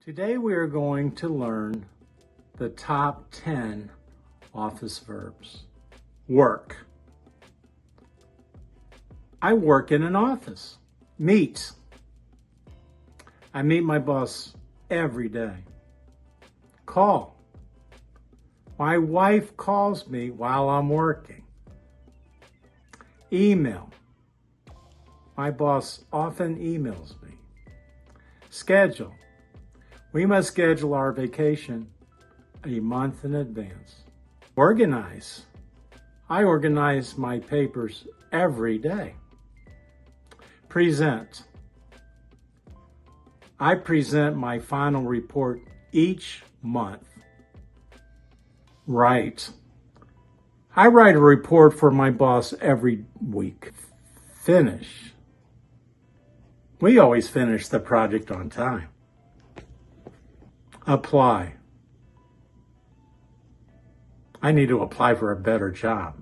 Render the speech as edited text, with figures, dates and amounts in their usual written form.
Today we are going to learn the top 10 office verbs. Work. I work in an office. Meet. I meet my boss every day. Call. My wife calls me while I'm working. Email. My boss often emails me. Schedule. We must schedule our vacation a month in advance. Organize. I organize my papers every day. Present. I present my final report each month. Write. I write a report for my boss every week. Finish. We always finish the project on time. Apply. I need to apply for a better job.